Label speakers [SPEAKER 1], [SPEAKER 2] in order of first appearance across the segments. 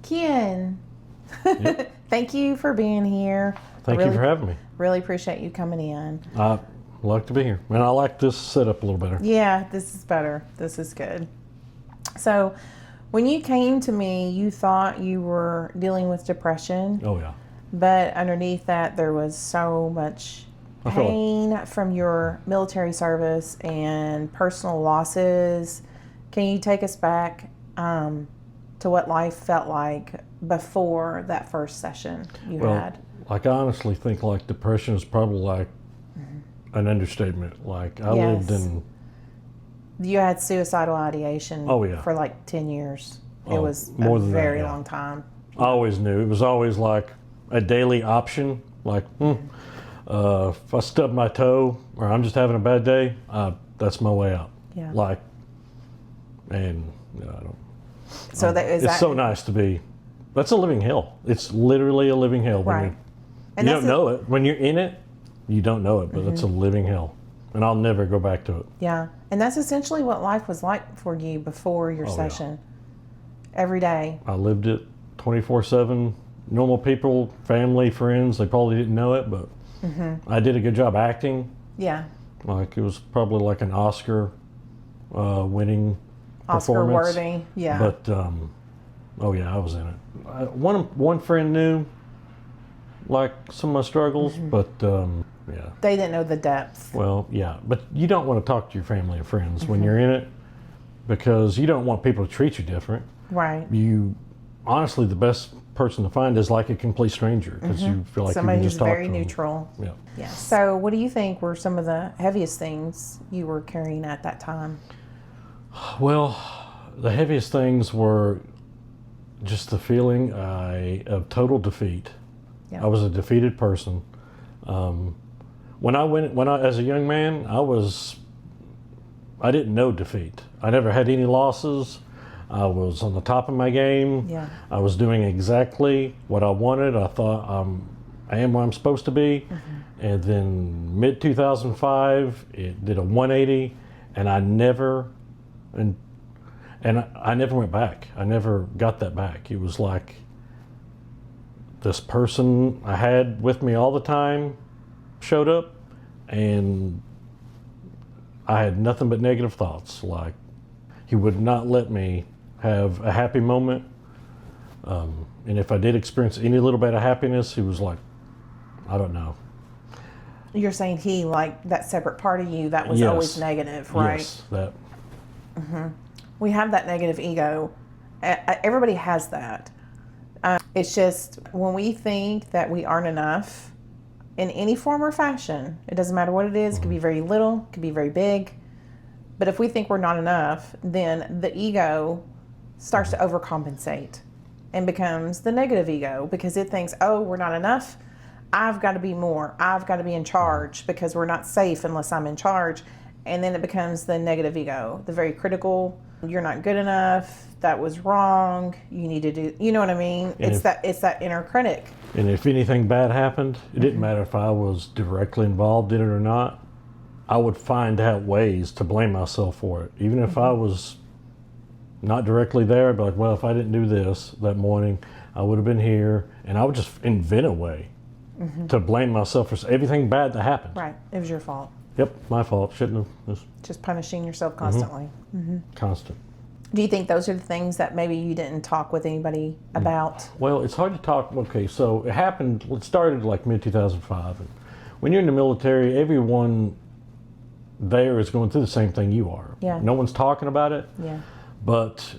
[SPEAKER 1] Ken,
[SPEAKER 2] Yep.
[SPEAKER 1] thank you for being here.
[SPEAKER 2] Thank you for having me.
[SPEAKER 1] Really appreciate you coming in.
[SPEAKER 2] I like to be here. And I like this setup a little better.
[SPEAKER 1] Yeah, this is better. This is good. So, when you came to me, you thought you were dealing with depression.
[SPEAKER 2] Oh, yeah.
[SPEAKER 1] But underneath that, there was so much pain from your military service and personal losses. Can you take us back to what life felt like before that first session you had?
[SPEAKER 2] Like, I honestly think like depression is probably like an understatement. Like I lived in.
[SPEAKER 1] You had suicidal ideation for like 10 years. It was
[SPEAKER 2] more
[SPEAKER 1] a
[SPEAKER 2] than
[SPEAKER 1] very
[SPEAKER 2] that, yeah.
[SPEAKER 1] long time.
[SPEAKER 2] I always knew. It was always like a daily option. Like, if I stub my toe or I'm just having a bad day, that's my way out.
[SPEAKER 1] Yeah.
[SPEAKER 2] Like, and I don't.
[SPEAKER 1] So
[SPEAKER 2] it's so nice to be. That's a living hell. It's literally a living hell.
[SPEAKER 1] Right.
[SPEAKER 2] You don't know it. When you're in it, you don't know it, but it's a living hell. And I'll never go back to it.
[SPEAKER 1] Yeah. And that's essentially what life was like for you before your session. Yeah. Every day.
[SPEAKER 2] I lived it 24/7. Normal people, family, friends, they probably didn't know it, but I did a good job acting.
[SPEAKER 1] Yeah.
[SPEAKER 2] Like it was probably like an Oscar winning
[SPEAKER 1] Oscar
[SPEAKER 2] performance.
[SPEAKER 1] worthy. Yeah.
[SPEAKER 2] But I was in it. One friend knew like some of my struggles, but yeah.
[SPEAKER 1] They didn't know the depth.
[SPEAKER 2] Well, yeah, but you don't want to talk to your family or friends when you're in it because you don't want people to treat you different.
[SPEAKER 1] Right.
[SPEAKER 2] Honestly, the best person to find is like a complete stranger because you feel like
[SPEAKER 1] somebody
[SPEAKER 2] you can just talk to them.
[SPEAKER 1] Somebody who's very neutral.
[SPEAKER 2] Yeah.
[SPEAKER 1] Yes. So what do you think were some of the heaviest things you were carrying at that time?
[SPEAKER 2] Well, the heaviest things were just the feeling of total defeat.
[SPEAKER 1] Yeah.
[SPEAKER 2] I was a defeated person. When I as a young man, I didn't know defeat. I never had any losses. I was on the top of my game.
[SPEAKER 1] Yeah.
[SPEAKER 2] I was doing exactly what I wanted. I thought I am where I'm supposed to be. And then mid 2005, it did a 180, and I never went back. I never got that back. It was like this person I had with me all the time showed up, and I had nothing but negative thoughts. Like he would not let me have a happy moment. And if I did experience any little bit of happiness, he was like, I don't know.
[SPEAKER 1] You're saying he, like that separate part of you that was always negative, right?
[SPEAKER 2] Yes, that.
[SPEAKER 1] We have that negative ego. Everybody has that. It's just when we think that we aren't enough in any form or fashion, it doesn't matter what it is, it could be very little, it could be very big. But if we think we're not enough, then the ego starts to overcompensate and becomes the negative ego because it thinks, oh, we're not enough. I've got to be more. I've got to be in charge because we're not safe unless I'm in charge. And then it becomes the negative ego, the very critical. You're not good enough. That was wrong. You need to do, you know what I mean? It's that inner critic.
[SPEAKER 2] And if anything bad happened, it didn't matter if I was directly involved in it or not. I would find out ways to blame myself for it. Even if I was not directly there, I'd be like, well, if I didn't do this that morning, I would have been here. And I would just invent a way to blame myself for everything bad that happened.
[SPEAKER 1] Right. It was your fault.
[SPEAKER 2] Yep, my fault. Shouldn't have.
[SPEAKER 1] Just punishing yourself constantly.
[SPEAKER 2] Constant.
[SPEAKER 1] Do you think those are the things that maybe you didn't talk with anybody about?
[SPEAKER 2] Well, it's hard to talk. Okay, so it started like mid 2005. And when you're in the military, everyone there is going through the same thing you are.
[SPEAKER 1] Yeah.
[SPEAKER 2] No one's talking about it.
[SPEAKER 1] Yeah.
[SPEAKER 2] But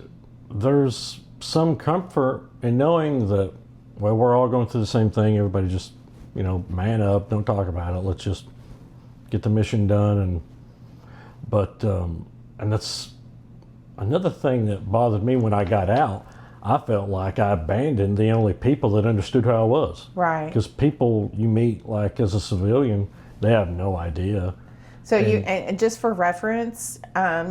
[SPEAKER 2] there's some comfort in knowing that, well, we're all going through the same thing. Everybody just, man up. Don't talk about it. Let's just get the mission done. And that's another thing that bothered me when I got out. I felt like I abandoned the only people that understood who I was.
[SPEAKER 1] Right.
[SPEAKER 2] Because people you meet, like as a civilian, they have no idea.
[SPEAKER 1] So and just for reference,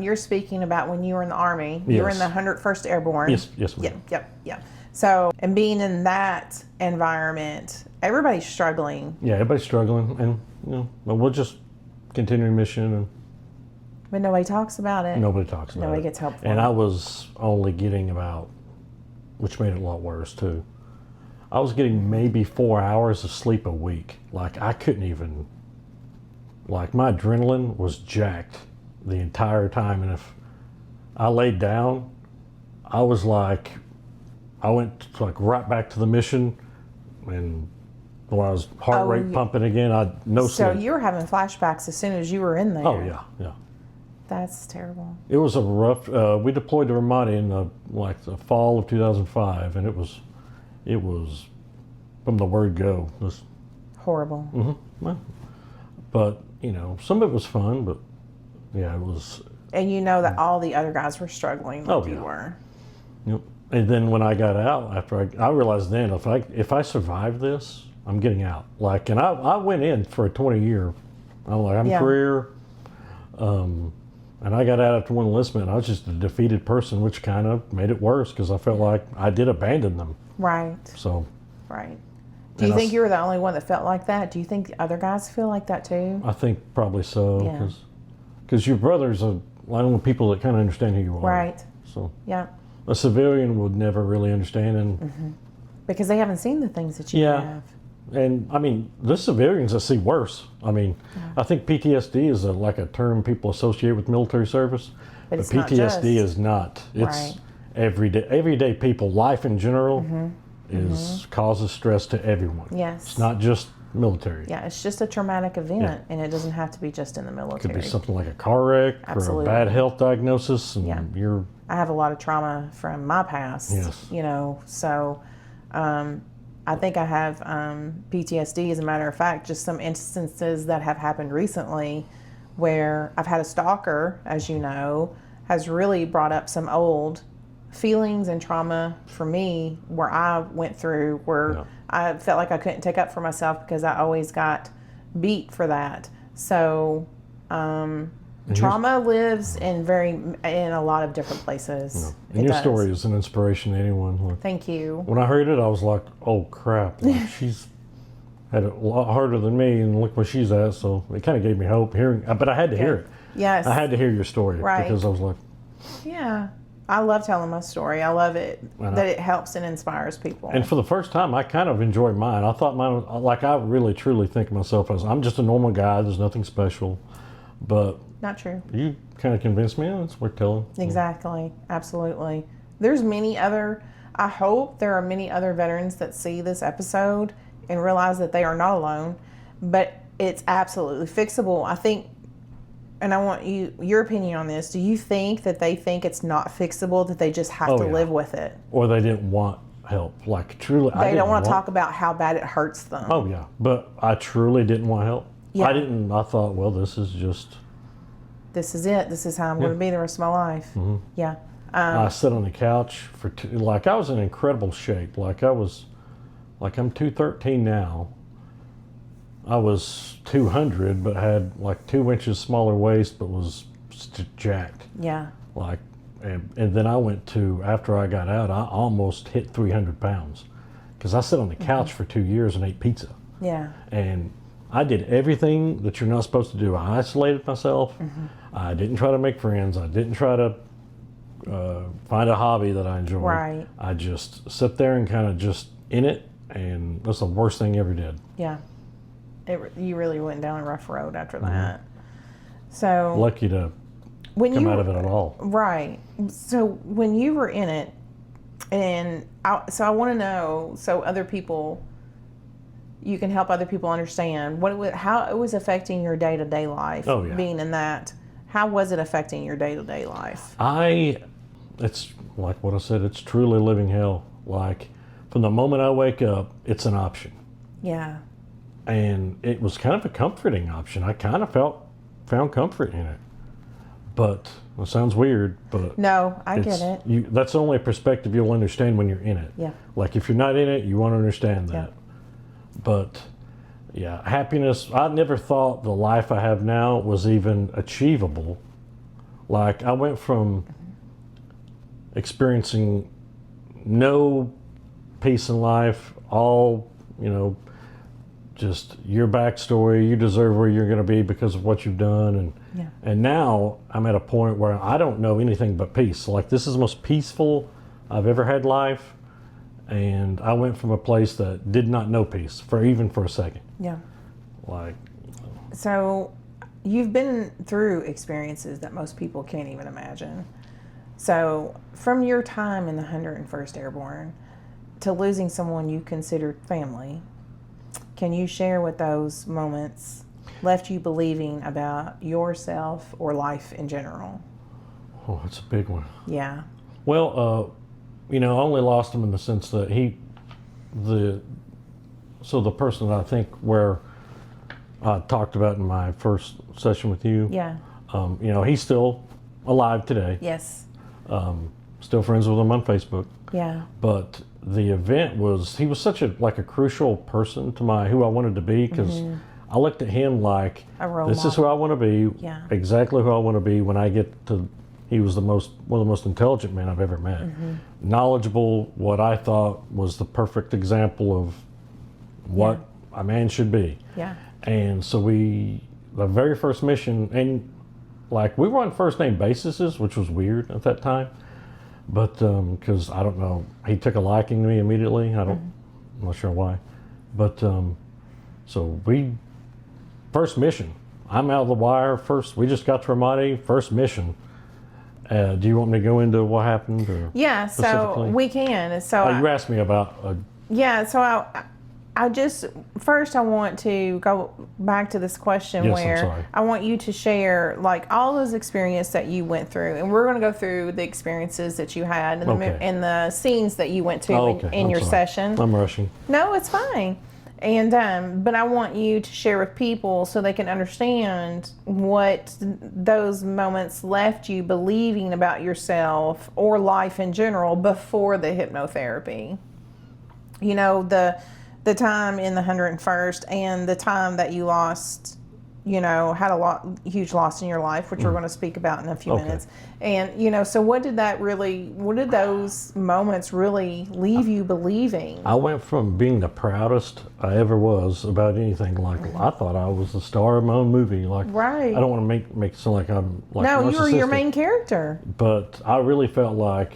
[SPEAKER 1] you're speaking about when you were in the Army. You were in the 101st Airborne.
[SPEAKER 2] Yes, ma'am.
[SPEAKER 1] Yep. So, and being in that environment, everybody's struggling.
[SPEAKER 2] Yeah, everybody's struggling, and but we'll just continue the mission.
[SPEAKER 1] But nobody talks about it.
[SPEAKER 2] Nobody talks about it.
[SPEAKER 1] Nobody gets help.
[SPEAKER 2] And I was only getting about which made it a lot worse too. I was getting maybe 4 hours of sleep a week. Like I couldn't even, like my adrenaline was jacked the entire time. And if I laid down, I was like, I went like right back to the mission, and when I was heart rate pumping again, no
[SPEAKER 1] So
[SPEAKER 2] sleep.
[SPEAKER 1] you were having flashbacks as soon as you were in there.
[SPEAKER 2] Oh yeah, yeah.
[SPEAKER 1] That's terrible.
[SPEAKER 2] It was a rough. We deployed to Ramadi in the fall of 2005, and it was from the word go. It was
[SPEAKER 1] Horrible.
[SPEAKER 2] well, but some of it was fun, but yeah, it was.
[SPEAKER 1] And you know that all the other guys were struggling like you were.
[SPEAKER 2] Yep. And then when I got out, after I realized then if I survive this, I'm getting out. Like, and I went in for a 20-year. I'm career. And I got out after one enlistment. I was just a defeated person, which kind of made it worse because I felt like I did abandon them.
[SPEAKER 1] Right.
[SPEAKER 2] So.
[SPEAKER 1] Right. Do you think you were the only one that felt like that? Do you think other guys feel like that too?
[SPEAKER 2] I think probably so. Because your brothers are one of the people that kind of understand who you are.
[SPEAKER 1] Right.
[SPEAKER 2] So.
[SPEAKER 1] Yeah.
[SPEAKER 2] A civilian would never really understand, and
[SPEAKER 1] because they haven't seen the things that you have.
[SPEAKER 2] And I mean, the civilians I see worse. I mean, I think PTSD is like a term people associate with military service, but PTSD is not. It's everyday people. Life in general causes stress to everyone.
[SPEAKER 1] Yes,
[SPEAKER 2] it's not just military.
[SPEAKER 1] Yeah, it's just a traumatic event, and it doesn't have to be just in the military.
[SPEAKER 2] It could be something like a car wreck or a bad health diagnosis, and you're.
[SPEAKER 1] I have a lot of trauma from my past.
[SPEAKER 2] Yes.
[SPEAKER 1] So I think I have PTSD, as a matter of fact, just some instances that have happened recently where I've had a stalker, as you know, has really brought up some old feelings and trauma for me where I went through, where I felt like I couldn't take up for myself because I always got beat for that. So trauma lives in a lot of different places.
[SPEAKER 2] And your story is an inspiration to anyone. Like,
[SPEAKER 1] thank you.
[SPEAKER 2] When I heard it, I was like, "Oh crap! Like, she's had it a lot harder than me, and look where she's at." So it kind of gave me hope hearing. But I had to hear it.
[SPEAKER 1] Yes,
[SPEAKER 2] I had to hear your story because I was like,
[SPEAKER 1] "Yeah, I love telling my story. I love it that it helps and inspires people."
[SPEAKER 2] And for the first time, I kind of enjoyed mine. I thought mine, like I really truly think of myself as I'm just a normal guy. There's nothing special, but.
[SPEAKER 1] Not true.
[SPEAKER 2] You kind of convinced me. It's worth telling.
[SPEAKER 1] Exactly. Absolutely. I hope there are many other veterans that see this episode and realize that they are not alone, but it's absolutely fixable. I think, and I want your opinion on this. Do you think that they think it's not fixable, that they just have to live with it?
[SPEAKER 2] Or they didn't want help. Like truly,
[SPEAKER 1] they don't want to talk about how bad it hurts them.
[SPEAKER 2] Oh yeah. But I truly didn't want help.
[SPEAKER 1] Yeah.
[SPEAKER 2] I thought, well, this is it.
[SPEAKER 1] This is how I'm going to be the rest of my life.
[SPEAKER 2] Mm-hmm.
[SPEAKER 1] Yeah.
[SPEAKER 2] I sat on the couch for I was in incredible shape. I'm 213 now. I was 200, but had like 2 inches smaller waist, but was jacked.
[SPEAKER 1] Yeah.
[SPEAKER 2] And then I went to, after I got out, I almost hit 300 pounds because I sat on the couch for 2 years and ate pizza.
[SPEAKER 1] Yeah.
[SPEAKER 2] And I did everything that you're not supposed to do. I isolated myself. I didn't try to make friends. I didn't try to find a hobby that I enjoyed.
[SPEAKER 1] Right.
[SPEAKER 2] I just sat there and kind of just in it, and that's the worst thing you ever did.
[SPEAKER 1] Yeah. You really went down a rough road after that. So
[SPEAKER 2] lucky to come out of it at all.
[SPEAKER 1] Right. So when you were in it, and I want to know, so other people, you can help other people understand how it was affecting your day-to-day life.
[SPEAKER 2] Oh, yeah.
[SPEAKER 1] Being in that. How was it affecting your day-to-day life?
[SPEAKER 2] It's like what I said, it's truly living hell. Like from the moment I wake up, it's an option.
[SPEAKER 1] Yeah.
[SPEAKER 2] And it was kind of a comforting option. I kind of found comfort in it. But it sounds weird, but
[SPEAKER 1] no, I get it.
[SPEAKER 2] That's only a perspective you'll understand when you're in it.
[SPEAKER 1] Yeah.
[SPEAKER 2] Like if you're not in it, you won't understand that. Yeah. But yeah, happiness, I never thought the life I have now was even achievable. Like I went from experiencing no peace in life, all, just your backstory, you deserve where you're going to be because of what you've done. And now I'm at a point where I don't know anything but peace. Like this is the most peaceful I've ever had life. And I went from a place that did not know peace even for a second.
[SPEAKER 1] Yeah.
[SPEAKER 2] Like,
[SPEAKER 1] So you've been through experiences that most people can't even imagine. So from your time in the 101st Airborne to losing someone you considered family, can you share what those moments left you believing about yourself or life in general?
[SPEAKER 2] oh, that's a big one.
[SPEAKER 1] Yeah.
[SPEAKER 2] Well, I only lost him in the sense that the person that I think where I talked about in my first session with you,
[SPEAKER 1] Yeah.
[SPEAKER 2] He's still alive today.
[SPEAKER 1] Yes.
[SPEAKER 2] Still friends with him on Facebook.
[SPEAKER 1] Yeah.
[SPEAKER 2] But the event he was such a crucial person to who I wanted to be, because I looked at him like,
[SPEAKER 1] A role
[SPEAKER 2] this is who I want to be.
[SPEAKER 1] Yeah.
[SPEAKER 2] Exactly who I want to be when I get to. He was one of the most intelligent men I've ever met. Knowledgeable, what I thought was the perfect example of what a man should be.
[SPEAKER 1] Yeah.
[SPEAKER 2] And so the very first mission, and we were on first name bases, which was weird at that time. But because I don't know, he took a liking to me immediately. I'm not sure why. But so first mission, I'm out of the wire. We just got to Ramadi, first mission. Do you want me to go into what happened? Or
[SPEAKER 1] Yeah, so we can. So
[SPEAKER 2] you asked me about.
[SPEAKER 1] So I just first I want to go back to this question
[SPEAKER 2] Yes,
[SPEAKER 1] where
[SPEAKER 2] I'm sorry.
[SPEAKER 1] I want you to share all those experiences that you went through, and we're going to go through the experiences that you had and the scenes that you went to in your session.
[SPEAKER 2] I'm rushing.
[SPEAKER 1] No, it's fine. And but I want you to share with people so they can understand what those moments left you believing about yourself or life in general before the hypnotherapy. The time in the 101st and the time that you lost, had a huge loss in your life, which we're going to speak about in a few minutes. And, so what did those moments really leave you believing?
[SPEAKER 2] I went from being the proudest I ever was about anything. I thought I was the star of my own movie.
[SPEAKER 1] Right.
[SPEAKER 2] I don't want to make it sound like I'm
[SPEAKER 1] no, you were your
[SPEAKER 2] narcissistic,
[SPEAKER 1] main character.
[SPEAKER 2] But I really felt like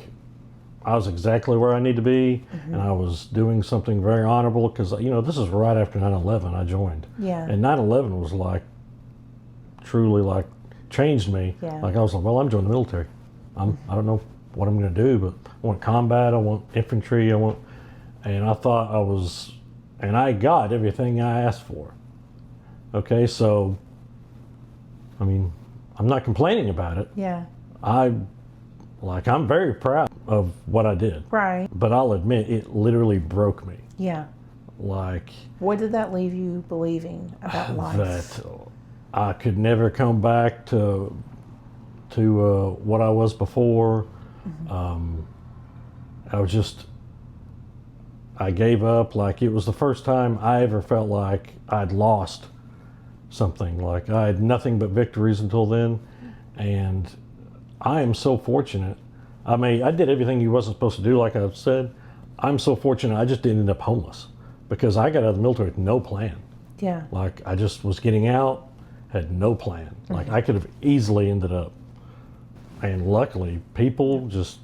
[SPEAKER 2] I was exactly where I need to be, and I was doing something very honorable, because this is right after 9/11 I joined.
[SPEAKER 1] Yeah.
[SPEAKER 2] And 9/11 was truly changed me.
[SPEAKER 1] Yeah.
[SPEAKER 2] I was like, well, I'm joining the military. I don't know what I'm going to do, but I want combat, I want infantry, and I thought and I got everything I asked for. Okay, so I'm not complaining about it.
[SPEAKER 1] Yeah.
[SPEAKER 2] I'm very proud of what I did.
[SPEAKER 1] Right.
[SPEAKER 2] But I'll admit, it literally broke me.
[SPEAKER 1] Yeah. What did that leave you believing about life?
[SPEAKER 2] That I could never come back to what I was before. I gave up. It was the first time I ever felt like I'd lost something. I had nothing but victories until then. And I am so fortunate. I did everything you wasn't supposed to do, like I've said. I'm so fortunate I just didn't end up homeless, because I got out of the military with no plan.
[SPEAKER 1] Yeah.
[SPEAKER 2] I just was getting out, had no plan. I could have easily ended up. And luckily, people just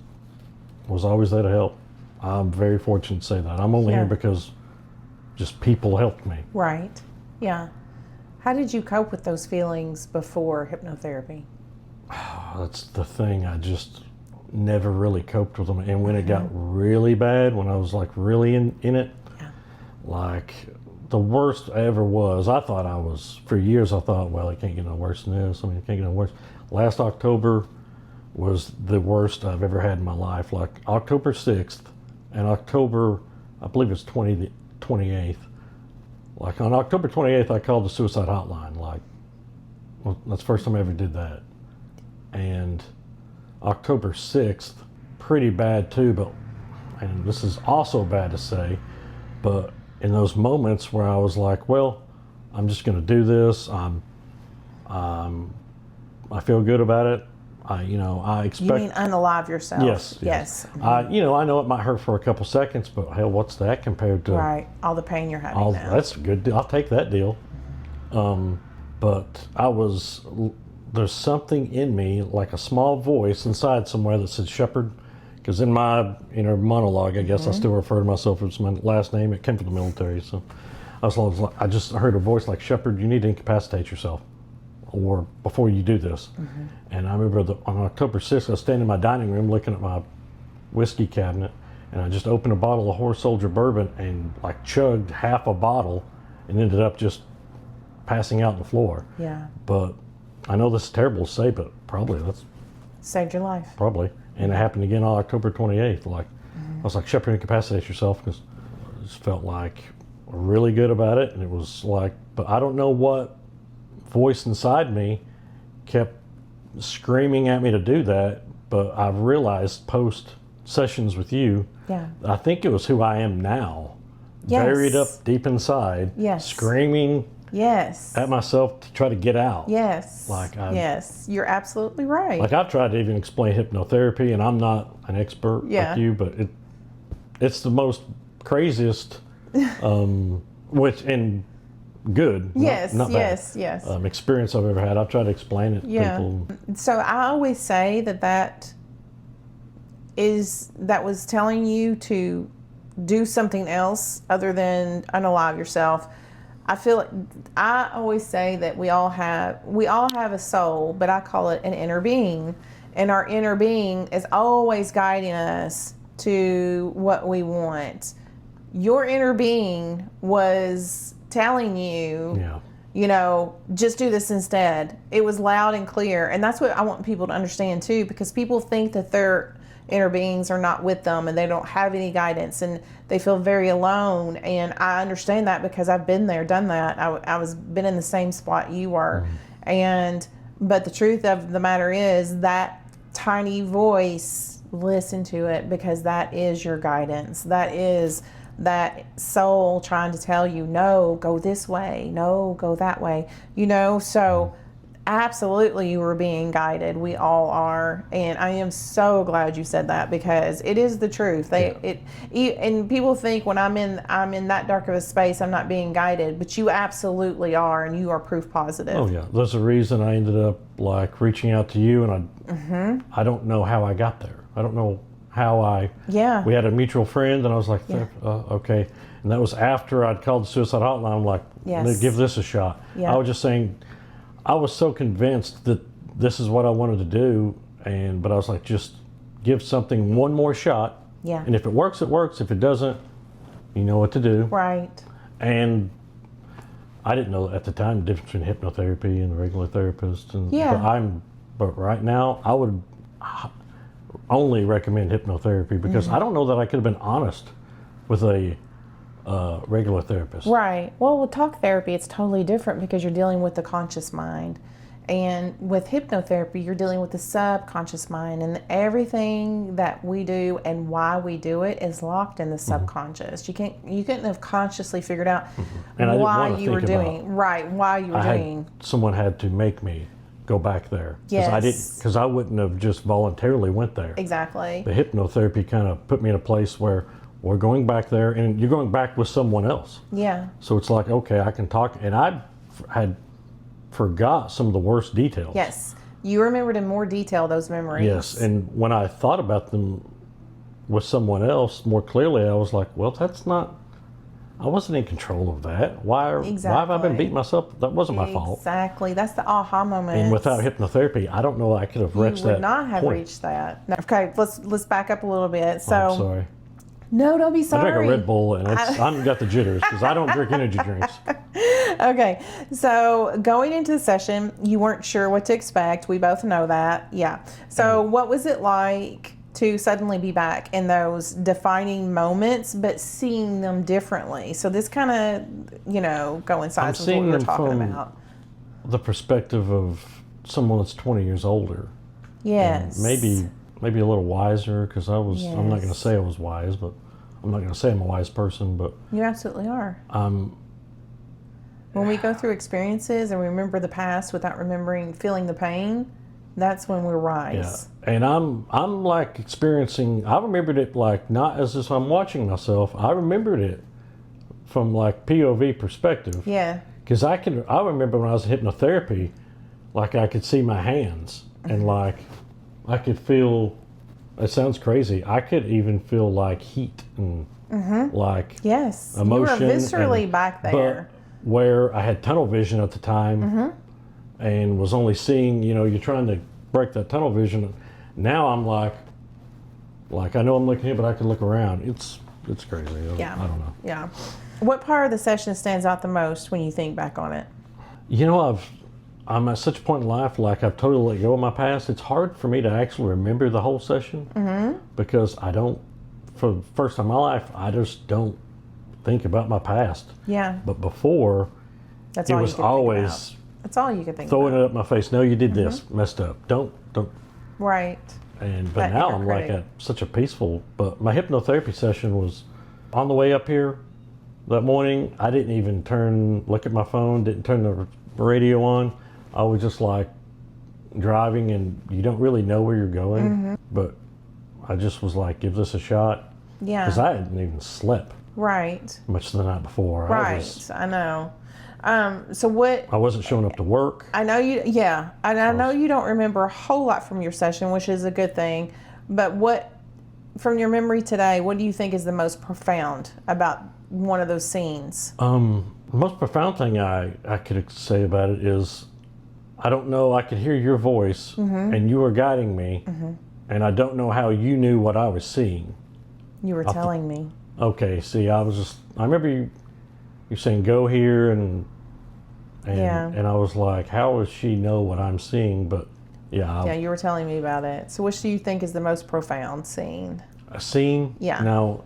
[SPEAKER 2] was always there to help. I'm very fortunate to say that. I'm only here because just people helped me.
[SPEAKER 1] Right. Yeah. How did you cope with those feelings before hypnotherapy?
[SPEAKER 2] That's the thing. I just never really coped with them. And when it got really bad, when I was really in it, the worst I ever was, for years I thought, well, it can't get no worse than this. It can't get no worse. Last October was the worst I've ever had in my life. October 6th and October, I believe it's 28th. On October 28th, I called the suicide hotline. That's the first time I ever did that. And October 6th, pretty bad too, and this is also bad to say, but in those moments where I was like, well, I'm just going to do this. I feel good about it. I expect. You
[SPEAKER 1] mean unalive yourself?
[SPEAKER 2] Yes. I know it might hurt for a couple seconds, but hell, what's that compared to
[SPEAKER 1] all the pain you're having now?
[SPEAKER 2] That's a good deal. I'll take that deal. But there's something in me, like a small voice inside somewhere that said, Shepherd, Because in my inner monologue, I guess I still refer to myself as my last name. It came from the military, so I just heard a voice like, Shepard, you need to incapacitate yourself, or before you do this. And I remember on October 6th, I was standing in my dining room looking at my whiskey cabinet, and I just opened a bottle of Horse Soldier bourbon and like chugged half a bottle, and ended up just passing out on the floor.
[SPEAKER 1] Yeah.
[SPEAKER 2] But I know this is terrible to say, but probably that's
[SPEAKER 1] Saved your life.
[SPEAKER 2] probably. And it happened again on October 28th. Like, I was like, Shepard, incapacitate yourself, because I just felt like really good about it. And it was like, but I don't know what voice inside me kept screaming at me to do that. But I've realized post sessions with you,
[SPEAKER 1] Yeah.
[SPEAKER 2] I think it was who I am now.
[SPEAKER 1] Yes.
[SPEAKER 2] Buried up deep inside,
[SPEAKER 1] Yes.
[SPEAKER 2] screaming
[SPEAKER 1] Yes.
[SPEAKER 2] at myself to try to get out.
[SPEAKER 1] Yes.
[SPEAKER 2] Like
[SPEAKER 1] yes. You're absolutely right.
[SPEAKER 2] Like, I've tried to even explain hypnotherapy, and I'm not an expert like you, but it's the most craziest, which and good,
[SPEAKER 1] yes.
[SPEAKER 2] not bad,
[SPEAKER 1] yes.
[SPEAKER 2] experience I've ever had. I've tried to explain it to people.
[SPEAKER 1] So I always say that was telling you to do something else other than unalive yourself. I always say that we all have a soul, but I call it an inner being, and our inner being is always guiding us to what we want. Your inner being was telling you, just do this instead. It was loud and clear, and that's what I want people to understand too, because people think that their inner beings are not with them and they don't have any guidance and they feel very alone. And I understand that because I've been there, done that. I was been in the same spot you were. But the truth of the matter is that tiny voice, listen to it, because that is your guidance. That is that soul trying to tell you, no, go this way, no, go that way, so absolutely, you were being guided. We all are, and I am so glad you said that, because it is the truth. And people think when I'm in that dark of a space, I'm not being guided, but you absolutely are, and you are proof positive.
[SPEAKER 2] Oh yeah, there's a reason I ended up like reaching out to you, and I don't know how I got there. I don't know how we had a mutual friend, and I was like, okay, and that was after I'd called the suicide hotline. I'm like, let's give this a shot. I was just saying, I was so convinced that this is what I wanted to do, but I was like, just give something one more shot.
[SPEAKER 1] Yeah.
[SPEAKER 2] And if it works, it works. If it doesn't, you know what to do.
[SPEAKER 1] Right.
[SPEAKER 2] And I didn't know at the time the difference between hypnotherapy and a regular therapist. And but right now I would only recommend hypnotherapy, because I don't know that I could have been honest with a regular therapist.
[SPEAKER 1] Right. Well, with talk therapy, it's totally different because you're dealing with the conscious mind. And with hypnotherapy, you're dealing with the subconscious mind, and everything that we do and why we do it is locked in the subconscious. You couldn't have consciously figured out why you were doing.
[SPEAKER 2] Someone had to make me go back there.
[SPEAKER 1] Yes.
[SPEAKER 2] Because I wouldn't have just voluntarily went there.
[SPEAKER 1] Exactly.
[SPEAKER 2] The hypnotherapy kind of put me in a place where we're going back there, and you're going back with someone else.
[SPEAKER 1] Yeah.
[SPEAKER 2] So it's like, okay, I can talk, and I had forgot some of the worst details.
[SPEAKER 1] Yes. You remembered in more detail those memories.
[SPEAKER 2] Yes, and when I thought about them with someone else more clearly, I was like, well, I wasn't in control of that. Why have I been beating myself? That wasn't my fault.
[SPEAKER 1] Exactly. That's the aha moment.
[SPEAKER 2] And without hypnotherapy, I don't know I could have reached that.
[SPEAKER 1] You would not have reached that. No. Okay, let's back up a little bit. So,
[SPEAKER 2] I'm sorry.
[SPEAKER 1] No, don't be sorry.
[SPEAKER 2] I drink a Red Bull, and I've got the jitters because I don't drink energy drinks.
[SPEAKER 1] Okay, so going into the session, you weren't sure what to expect. We both know that. Yeah. So what was it like to suddenly be back in those defining moments, but seeing them differently? So this kind of, coincides with what we were talking about.
[SPEAKER 2] The perspective of someone that's 20 years older.
[SPEAKER 1] Yes.
[SPEAKER 2] And maybe a little wiser, because I'm not going to say I was wise, but I'm not going to say I'm a wise person, but
[SPEAKER 1] you absolutely are. When we go through experiences and remember the past without feeling the pain, that's when we're wise.
[SPEAKER 2] Yeah. And I'm like experiencing, I remembered it like not as if I'm watching myself. I remembered it from like POV perspective.
[SPEAKER 1] Yeah.
[SPEAKER 2] Because I remember when I was in hypnotherapy, like I could see my hands and like I could feel it sounds crazy. I could even feel like heat and like
[SPEAKER 1] Yes.
[SPEAKER 2] emotion.
[SPEAKER 1] You were viscerally
[SPEAKER 2] and,
[SPEAKER 1] back there.
[SPEAKER 2] But where I had tunnel vision at the time and was only seeing, you know, you're trying to break that tunnel vision. Now I'm like I know I'm looking here, but I can look around. It's crazy.
[SPEAKER 1] Yeah.
[SPEAKER 2] I don't know.
[SPEAKER 1] Yeah. What part of the session stands out the most when you think back on it?
[SPEAKER 2] You know, I'm at such a point in life, like I've totally let go of my past. It's hard for me to actually remember the whole session because I don't, for the first time in my life, I just don't think about my past.
[SPEAKER 1] Yeah.
[SPEAKER 2] But before,
[SPEAKER 1] That's
[SPEAKER 2] it
[SPEAKER 1] all
[SPEAKER 2] was
[SPEAKER 1] you could
[SPEAKER 2] always
[SPEAKER 1] think about. That's all you could think
[SPEAKER 2] throwing
[SPEAKER 1] about.
[SPEAKER 2] it up my face. No, you did this, messed up. Don't.
[SPEAKER 1] Right.
[SPEAKER 2] But
[SPEAKER 1] That
[SPEAKER 2] now
[SPEAKER 1] inner
[SPEAKER 2] I'm like
[SPEAKER 1] critic.
[SPEAKER 2] at such a peaceful. But my hypnotherapy session was on the way up here that morning. I didn't even look at my phone. Didn't turn the radio on. I was just like driving, and you don't really know where you're going. But I just was like, give this a shot.
[SPEAKER 1] Yeah.
[SPEAKER 2] Because I hadn't even slept
[SPEAKER 1] Right.
[SPEAKER 2] much the night before.
[SPEAKER 1] Right. I know. So what?
[SPEAKER 2] I wasn't showing up to work.
[SPEAKER 1] I know you. Yeah. And I know you don't remember a whole lot from your session, which is a good thing. But what, from your memory today, what do you think is the most profound about one of those scenes?
[SPEAKER 2] The most profound thing I could say about it is, I don't know, I could hear your voice and you were guiding me, and I don't know how you knew what I was seeing.
[SPEAKER 1] You were telling me.
[SPEAKER 2] Okay, see, I remember you saying go here and I was like, how does she know what I'm seeing? But yeah,
[SPEAKER 1] You were telling me about it. So which do you think is the most profound scene?
[SPEAKER 2] a scene.
[SPEAKER 1] Yeah.
[SPEAKER 2] Now,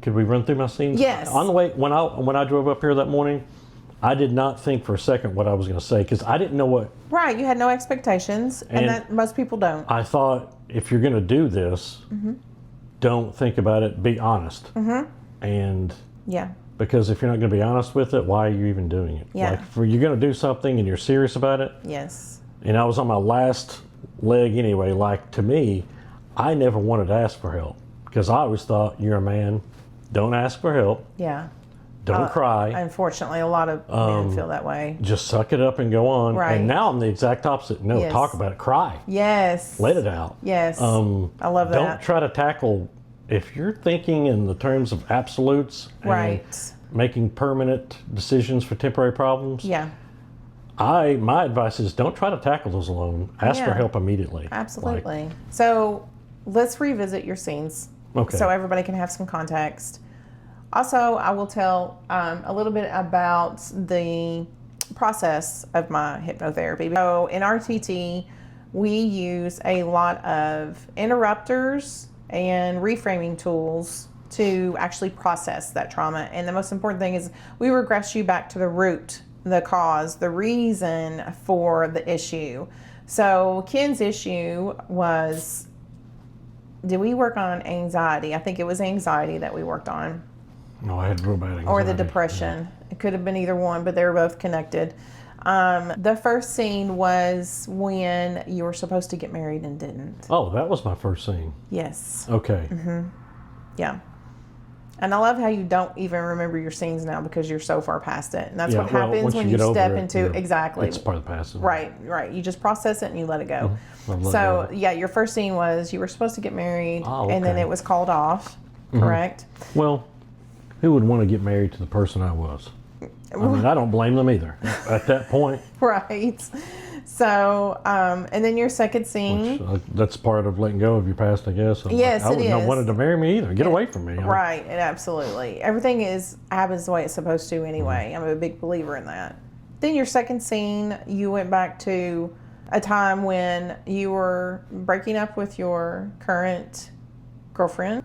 [SPEAKER 2] could we run through my scenes?
[SPEAKER 1] Yes.
[SPEAKER 2] On the way, when I drove up here that morning, I did not think for a second what I was going to say because I didn't know what.
[SPEAKER 1] Right, you had no expectations, and that most people don't.
[SPEAKER 2] I thought, if you're going to do this, don't think about it. Be honest. And
[SPEAKER 1] Yeah.
[SPEAKER 2] because if you're not going to be honest with it, why are you even doing it?
[SPEAKER 1] Yeah.
[SPEAKER 2] Like, if you're going to do something and you're serious about it.
[SPEAKER 1] Yes.
[SPEAKER 2] And I was on my last leg anyway. Like, to me, I never wanted to ask for help because I always thought, you're a man, don't ask for help,
[SPEAKER 1] Yeah.
[SPEAKER 2] don't cry,
[SPEAKER 1] Unfortunately, a lot of men feel that way.
[SPEAKER 2] just suck it up and go on.
[SPEAKER 1] Right.
[SPEAKER 2] And now I'm the exact opposite. No,
[SPEAKER 1] Yes.
[SPEAKER 2] talk about it, cry,
[SPEAKER 1] Yes.
[SPEAKER 2] let it out.
[SPEAKER 1] Yes. I love that.
[SPEAKER 2] Don't try to tackle, if you're thinking in the terms of absolutes and
[SPEAKER 1] Right.
[SPEAKER 2] making permanent decisions for temporary problems.
[SPEAKER 1] Yeah.
[SPEAKER 2] My advice is don't try to tackle those alone. Ask for
[SPEAKER 1] Yeah.
[SPEAKER 2] help immediately.
[SPEAKER 1] Absolutely. So let's revisit your scenes
[SPEAKER 2] Okay.
[SPEAKER 1] so everybody can have some context. Also, I will tell a little bit about the process of my hypnotherapy. So in RTT, we use a lot of interrupters and reframing tools to actually process that trauma. And the most important thing is we regress you back to the root, the cause, the reason for the issue. So Ken's issue was, did we work on anxiety? I think it was anxiety that we worked on.
[SPEAKER 2] No, I had real bad anxiety.
[SPEAKER 1] Or the depression. It could have been either one, but they were both connected. The first scene was when you were supposed to get married and didn't.
[SPEAKER 2] Oh, that was my first scene.
[SPEAKER 1] Yes.
[SPEAKER 2] Okay.
[SPEAKER 1] Yeah. And I love how you don't even remember your scenes now because you're so far past it. And that's
[SPEAKER 2] Yeah,
[SPEAKER 1] what
[SPEAKER 2] well,
[SPEAKER 1] happens
[SPEAKER 2] once
[SPEAKER 1] when
[SPEAKER 2] you
[SPEAKER 1] you
[SPEAKER 2] get over
[SPEAKER 1] step
[SPEAKER 2] it,
[SPEAKER 1] into
[SPEAKER 2] you're-
[SPEAKER 1] exactly.
[SPEAKER 2] It's part of the past.
[SPEAKER 1] Right. You just process it and you let it go.
[SPEAKER 2] I'll let
[SPEAKER 1] So,
[SPEAKER 2] it go.
[SPEAKER 1] yeah, your first scene was you were supposed to get married
[SPEAKER 2] Oh,
[SPEAKER 1] and then
[SPEAKER 2] okay.
[SPEAKER 1] it was called off, correct?
[SPEAKER 2] Well, who would want to get married to the person I was? I mean, I don't blame them either. At that point,
[SPEAKER 1] Right. So, and then your second scene.
[SPEAKER 2] which, that's part of letting go of your past, I guess.
[SPEAKER 1] Yes,
[SPEAKER 2] I
[SPEAKER 1] it
[SPEAKER 2] wouldn't have
[SPEAKER 1] is.
[SPEAKER 2] wanted to marry me either. Get away from me.
[SPEAKER 1] Right, and absolutely. Everything happens the way it's supposed to anyway. I'm a big believer in that. Then your second scene, you went back to a time when you were breaking up with your current girlfriend.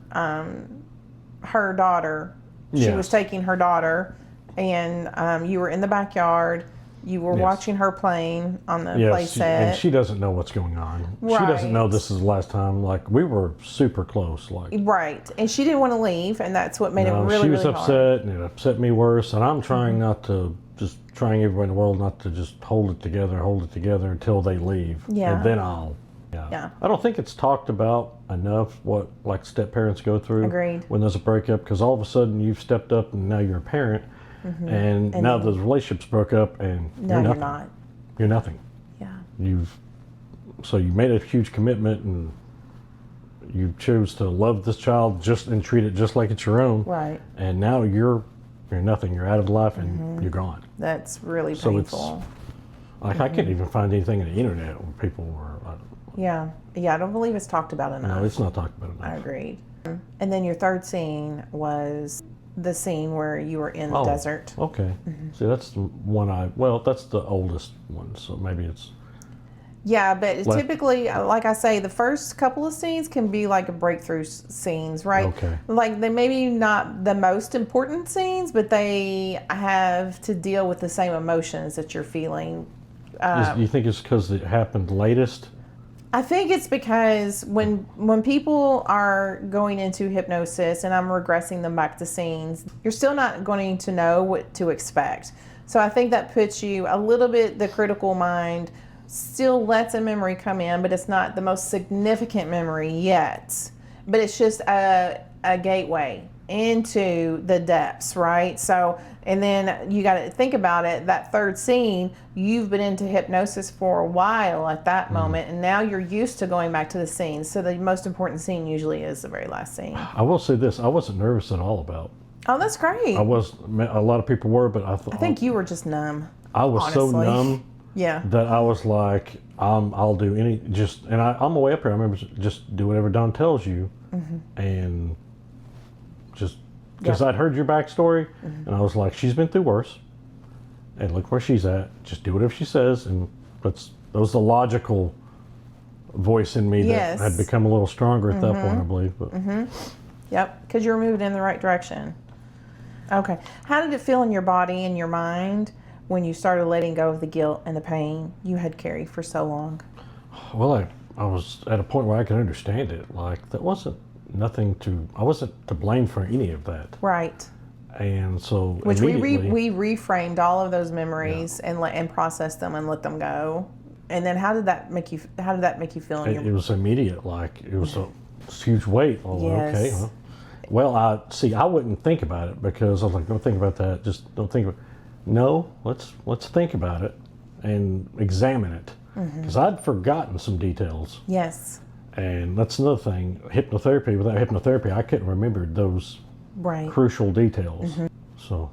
[SPEAKER 1] Her daughter, she
[SPEAKER 2] Yes.
[SPEAKER 1] was taking her daughter, and you were in the backyard. You were
[SPEAKER 2] Yes.
[SPEAKER 1] watching her playing on the play
[SPEAKER 2] Yes,
[SPEAKER 1] set.
[SPEAKER 2] and she doesn't know what's going on. She
[SPEAKER 1] Right.
[SPEAKER 2] doesn't know this is the last time. Like, we were super close. Like,
[SPEAKER 1] Right, and she didn't want to leave, and that's what made it really,
[SPEAKER 2] she was
[SPEAKER 1] really hard.
[SPEAKER 2] upset, and it upset me worse. And I'm trying not to, just trying everybody in the world not to just hold it together until they leave.
[SPEAKER 1] Yeah.
[SPEAKER 2] And then I'll.
[SPEAKER 1] Yeah.
[SPEAKER 2] I don't think it's talked about enough what like step parents go through.
[SPEAKER 1] Agreed.
[SPEAKER 2] When there's a breakup, because all of a sudden you've stepped up and now you're a parent, and now the relationship's broke up and
[SPEAKER 1] No,
[SPEAKER 2] you're
[SPEAKER 1] you're
[SPEAKER 2] nothing.
[SPEAKER 1] not.
[SPEAKER 2] You're nothing.
[SPEAKER 1] Yeah.
[SPEAKER 2] You made a huge commitment, and you choose to love this child and treat it just like it's your own.
[SPEAKER 1] Right.
[SPEAKER 2] And now you're nothing. You're out of life and you're gone.
[SPEAKER 1] That's really
[SPEAKER 2] So
[SPEAKER 1] painful.
[SPEAKER 2] Like I can't even find anything on the internet where people were.
[SPEAKER 1] Yeah. I don't believe it's talked about enough.
[SPEAKER 2] No, it's not talked about
[SPEAKER 1] I
[SPEAKER 2] enough.
[SPEAKER 1] agreed. And then your third scene was the scene where you were in the desert.
[SPEAKER 2] Okay. See, that's the one that's the oldest one, so maybe it's.
[SPEAKER 1] Yeah, but typically, like I say, the first couple of scenes can be like a breakthrough scenes, right?
[SPEAKER 2] Okay.
[SPEAKER 1] Like they maybe not the most important scenes, but they have to deal with the same emotions that you're feeling.
[SPEAKER 2] You think it's because it happened latest?
[SPEAKER 1] I think it's because when people are going into hypnosis and I'm regressing them back to scenes, you're still not going to know what to expect. So I think that puts you a little bit, the critical mind still lets a memory come in, but it's not the most significant memory yet. But it's just a gateway into the depths, right? So, and then you got to think about it, that third scene, you've been into hypnosis for a while at that moment, and now you're used to going back to the scene. So the most important scene usually is the very last scene.
[SPEAKER 2] I will say this, I wasn't nervous at all about.
[SPEAKER 1] Oh, that's great.
[SPEAKER 2] A lot of people were, but I
[SPEAKER 1] think you were just numb.
[SPEAKER 2] I was so
[SPEAKER 1] honestly.
[SPEAKER 2] numb
[SPEAKER 1] Yeah.
[SPEAKER 2] that I was like, I'll do and I'm on the way up here, I remember just do whatever Don tells you, and just, because I'd heard your backstory, and I was like, she's been through worse, and look where she's at, just do whatever she says, and that was the logical voice in me that had become a little stronger at that point, I believe. But.
[SPEAKER 1] Yep, because you were moving in the right direction. Okay. How did it feel in your body and your mind when you started letting go of the guilt and the pain you had carried for so long?
[SPEAKER 2] Well, I was at a point where I could understand it. Like, that wasn't I wasn't to blame for any of that.
[SPEAKER 1] Right.
[SPEAKER 2] And so
[SPEAKER 1] Which we reframed all of those memories and processed them and let them go. And then how did that make you feel in your
[SPEAKER 2] It was immediate. Like, it was a huge weight. Oh,
[SPEAKER 1] Yes.
[SPEAKER 2] okay. Huh? Well, I wouldn't think about it because I was like, don't think about that. Just don't think about it. No, let's think about it and examine it. Because I'd forgotten some details.
[SPEAKER 1] Yes.
[SPEAKER 2] And that's another thing. Without hypnotherapy, I couldn't remember those
[SPEAKER 1] Right.
[SPEAKER 2] crucial details. So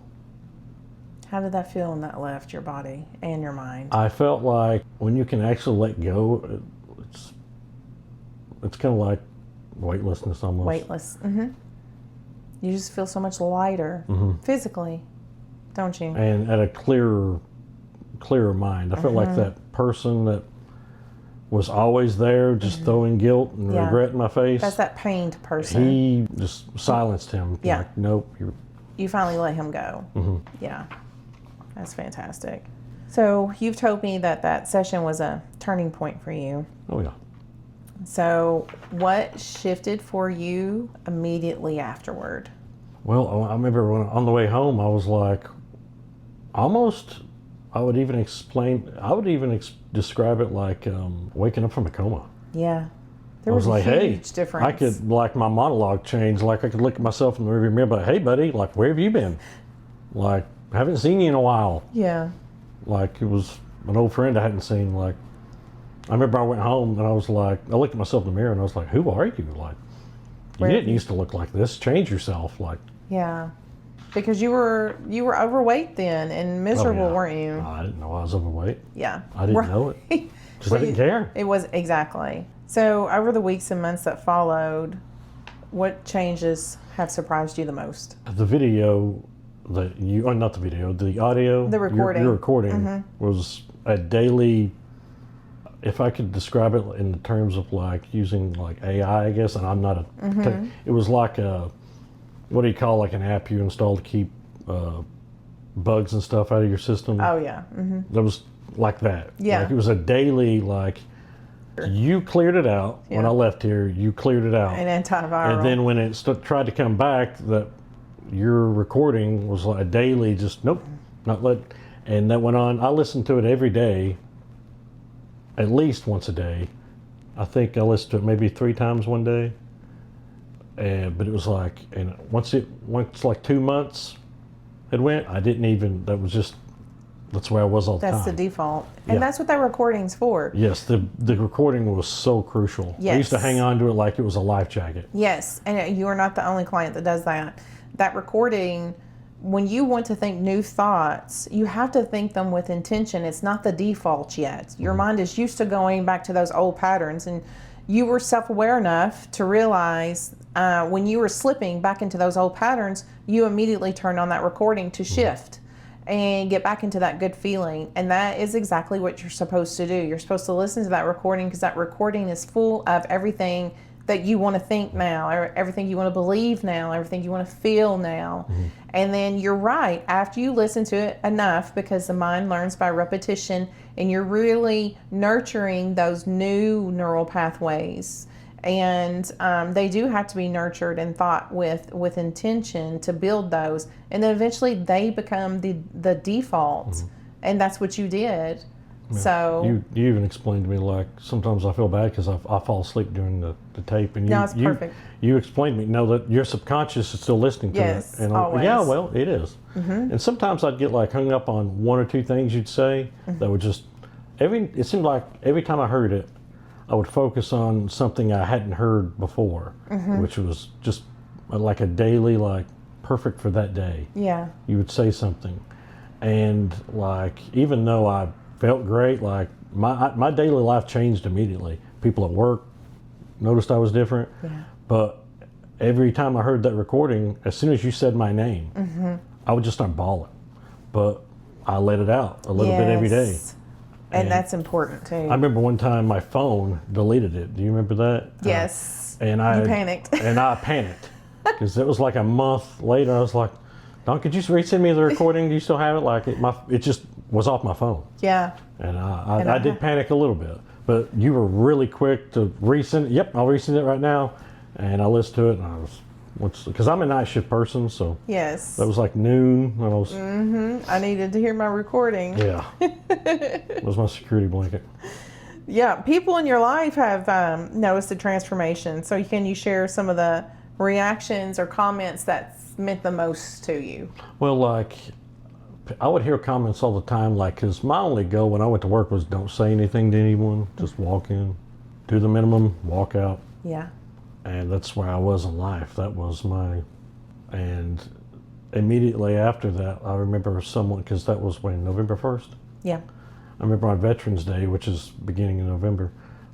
[SPEAKER 1] How did that feel when that left your body and your mind?
[SPEAKER 2] I felt like when you can actually let go, it's kind of like weightlessness almost.
[SPEAKER 1] Weightless. You just feel so much lighter physically, don't you?
[SPEAKER 2] And at a clearer mind. I felt like that person that was always there, just throwing guilt and regret in my face.
[SPEAKER 1] That's that pained person.
[SPEAKER 2] He just silenced him.
[SPEAKER 1] Yeah.
[SPEAKER 2] Like, nope.
[SPEAKER 1] You finally let him go. Yeah. That's fantastic. So you've told me that session was a turning point for you.
[SPEAKER 2] Oh, yeah.
[SPEAKER 1] So what shifted for you immediately afterward?
[SPEAKER 2] Well, I remember on the way home, I was like, I would even describe it like waking up from a coma.
[SPEAKER 1] Yeah. There
[SPEAKER 2] I was
[SPEAKER 1] was
[SPEAKER 2] like,
[SPEAKER 1] a
[SPEAKER 2] hey,
[SPEAKER 1] huge difference.
[SPEAKER 2] I could, like, my monologue changed. Like, I could look at myself in the rearview mirror, but hey, buddy, like, where have you been? Like, I haven't seen you in a while.
[SPEAKER 1] Yeah.
[SPEAKER 2] Like, it was an old friend I hadn't seen. Like, I remember I went home and I was like, I looked at myself in the mirror and I was like, who are you? Like, you didn't used to look like this. Change yourself. Like,
[SPEAKER 1] Yeah. Because you were overweight then and miserable, weren't you?
[SPEAKER 2] I didn't know I was overweight.
[SPEAKER 1] Yeah.
[SPEAKER 2] I didn't know it. Because I didn't care.
[SPEAKER 1] It was exactly. So over the weeks and months that followed, what changes have surprised you the most?
[SPEAKER 2] The video that not the video, the audio.
[SPEAKER 1] The recording.
[SPEAKER 2] Your recording was a daily, if I could describe it in terms of like using like AI, I guess, and I'm not a, it was like what do you call like an app you install to keep bugs and stuff out of your system?
[SPEAKER 1] Oh, yeah.
[SPEAKER 2] That was like that.
[SPEAKER 1] Yeah.
[SPEAKER 2] Like it was a daily, like, you cleared it out.
[SPEAKER 1] Yeah.
[SPEAKER 2] When I left here, you cleared it out.
[SPEAKER 1] An antiviral.
[SPEAKER 2] And then when it tried to come back, that your recording was like a daily, just nope, not let. And that went on. I listened to it every day, at least once a day. I think I listened to it maybe 3 times one day. But it was like, and once like 2 months had went, I didn't even. That was just that's where I was all the
[SPEAKER 1] That's
[SPEAKER 2] time.
[SPEAKER 1] the default. And
[SPEAKER 2] Yeah.
[SPEAKER 1] that's what that recording's for.
[SPEAKER 2] Yes, the recording was so crucial. I used to
[SPEAKER 1] Yes.
[SPEAKER 2] hang on to it like it was a life jacket.
[SPEAKER 1] Yes, and you are not the only client that does that. That recording, when you want to think new thoughts, you have to think them with intention. It's not the default yet. Your mind is used to going back to those old patterns, and you were self-aware enough to realize when you were slipping back into those old patterns, you immediately turned on that recording to shift and get back into that good feeling. And that is exactly what you're supposed to do. You're supposed to listen to that recording, because that recording is full of everything that you want to think now, or everything you want to believe now, everything you want to feel now. And then you're right, after you listen to it enough, because the mind learns by repetition, and you're really nurturing those new neural pathways. And they do have to be nurtured and thought with intention to build those. And then eventually they become the default. And that's what you did.
[SPEAKER 2] Yeah.
[SPEAKER 1] So
[SPEAKER 2] you even explained to me, like, sometimes I feel bad because I fall asleep during the tape, and
[SPEAKER 1] No, it's perfect.
[SPEAKER 2] You explained to me, no, that your subconscious is still listening to
[SPEAKER 1] Yes,
[SPEAKER 2] it. And
[SPEAKER 1] always.
[SPEAKER 2] yeah, well, it is. And sometimes I'd get like hung up on one or two things you'd say that would just it seemed like every time I heard it, I would focus on something I hadn't heard before, which was just like a daily, like, perfect for that day.
[SPEAKER 1] yeah.
[SPEAKER 2] You would say something, and like, even though I felt great, like my daily life changed immediately. People at work noticed I was different.
[SPEAKER 1] Yeah.
[SPEAKER 2] But every time I heard that recording, as soon as you said my name, I would just start bawling. But I let it out a little bit every day.
[SPEAKER 1] Yes. And that's important too.
[SPEAKER 2] I remember one time my phone deleted it. Do you remember that?
[SPEAKER 1] Yes.
[SPEAKER 2] And
[SPEAKER 1] You panicked.
[SPEAKER 2] And I panicked because it was like a month later. I was like, Don, could you resend me the recording? Do you still have it? Like, it just was off my phone.
[SPEAKER 1] Yeah.
[SPEAKER 2] And I did panic a little bit. But you were really quick to resend it. Yep, I'll resend it right now. And I listened to it, and I was, because I'm a night shift person, so
[SPEAKER 1] Yes.
[SPEAKER 2] that was like noon when I was,
[SPEAKER 1] I needed to hear my recording.
[SPEAKER 2] yeah. It was my security blanket.
[SPEAKER 1] Yeah. People in your life have noticed a transformation. So can you share some of the reactions or comments that's meant the most to you?
[SPEAKER 2] Well, like, I would hear comments all the time, like, because my only goal when I went to work was don't say anything to anyone, just walk in, do the minimum, walk out.
[SPEAKER 1] Yeah.
[SPEAKER 2] And that's where I was in life. That was and immediately after that, I remember someone, because that was when, November 1st?
[SPEAKER 1] Yeah.
[SPEAKER 2] I remember on Veterans Day, which is beginning in November,